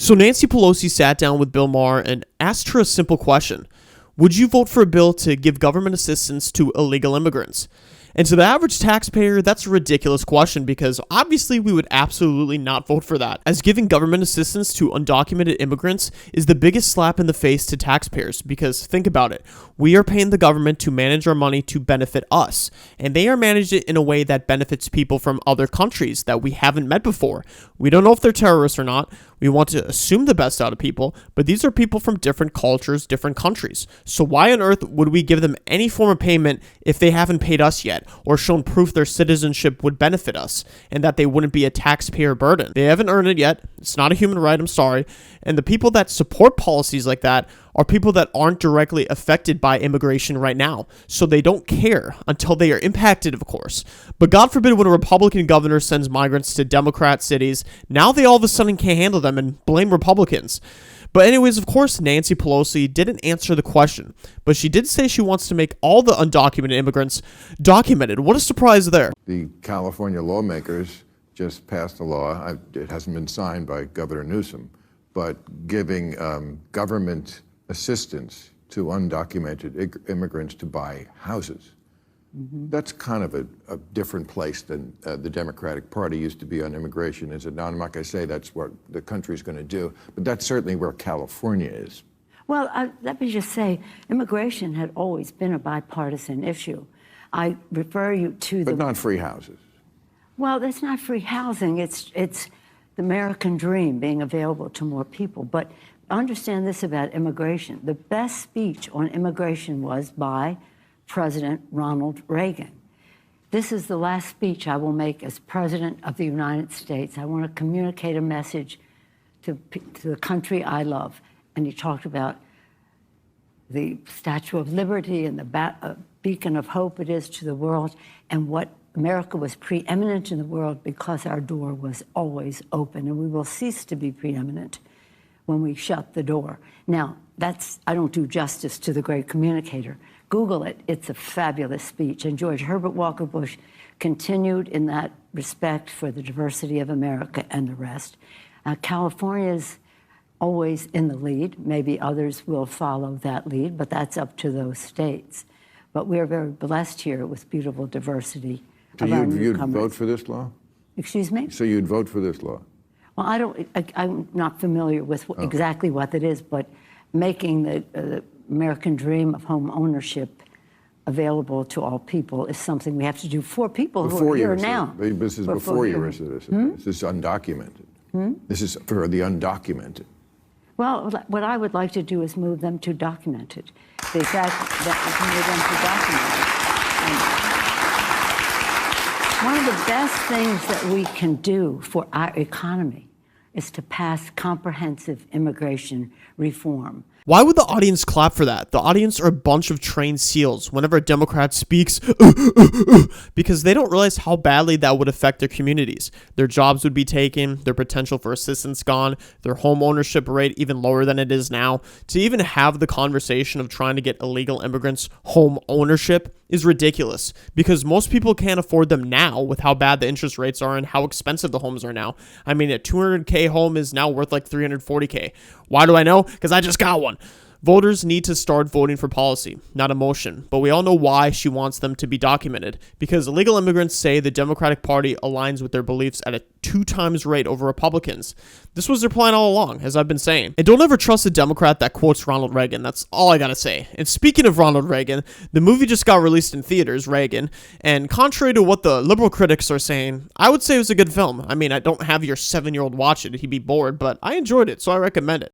So Nancy Pelosi sat down with Bill Maher and asked her a simple question. Would you vote for a bill to give government assistance to illegal immigrants? And to the average taxpayer, that's a ridiculous question because obviously we would absolutely not vote for that, as giving government assistance to undocumented immigrants is the biggest slap in the face to taxpayers because think about it. We are paying the government to manage our money to benefit us, and they are managing it in a way that benefits people from other countries that we haven't met before. We don't know if they're terrorists or not. We want to assume the best out of people, but these are people from different cultures, different countries. So why on earth would we give them any form of payment if they haven't paid us yet or shown proof their citizenship would benefit us and that they wouldn't be a taxpayer burden? They haven't earned it yet. It's not a human right, I'm sorry. And the people that support policies like that are people that aren't directly affected by immigration right now. So they don't care until they are impacted, of course. But God forbid when a Republican governor sends migrants to Democrat cities, now they all of a sudden can't handle them and blame Republicans. But anyways, of course, Nancy Pelosi didn't answer the question, but she did say she wants to make all the undocumented immigrants documented. What a surprise there. The California lawmakers just passed a law, it hasn't been signed by Governor Newsom, but giving government assistance to undocumented immigrants to buy houses. Mm-hmm. That's kind of a different place than the Democratic Party used to be on immigration, is it not? I'm not going to say that's what the country's going to do, but that's certainly where California is. Well, let me just say, immigration had always been a bipartisan issue. I refer you to But not free houses. Well, that's not free housing. It's the American dream being available to more people. But understand this about immigration. The best speech on immigration was by President Ronald Reagan. This is the last speech I will make as President of the United States. I want to communicate a message to the country I love. And he talked about the Statue of Liberty and the beacon of hope it is to the world, and what America was preeminent in the world because our door was always open, and we will cease to be preeminent when we shut the door. Now, I don't do justice to the great communicator. Google it. It's a fabulous speech. And George Herbert Walker Bush continued in that respect for the diversity of America and the rest. California's always in the lead. Maybe others will follow that lead, but that's up to those states. But we're very blessed here with beautiful diversity. So you'd vote for this law? Excuse me? So you'd vote for this law? Well, I'm not familiar with exactly what it is, but making the American dream of home ownership available to all people is something we have to do for people who are here now. This is before you're a citizen. This is undocumented. This is for the undocumented. Well, what I would like to do is move them to documented. The fact that we can move them to documented. One of the best things that we can do for our economy is to pass comprehensive immigration reform. Why would the audience clap for that? The audience are a bunch of trained seals whenever a Democrat speaks because they don't realize how badly that would affect their communities. Their jobs would be taken, their potential for assistance gone, their home ownership rate even lower than it is now. To even have the conversation of trying to get illegal immigrants home ownership is ridiculous because most people can't afford them now with how bad the interest rates are and how expensive the homes are now. I mean, a $200K home is now worth like $340K. Why do I know? Because I just got one. Voters need to start voting for policy, not emotion. But we all know why she wants them to be documented. Because illegal immigrants say the Democratic Party aligns with their beliefs at a 2 times rate over Republicans. This was their plan all along, as I've been saying. And don't ever trust a Democrat that quotes Ronald Reagan. That's all I gotta say. And speaking of Ronald Reagan, the movie just got released in theaters, Reagan. And contrary to what the liberal critics are saying, I would say it was a good film. I mean, I don't have your 7-year-old watch it. He'd be bored, but I enjoyed it, so I recommend it.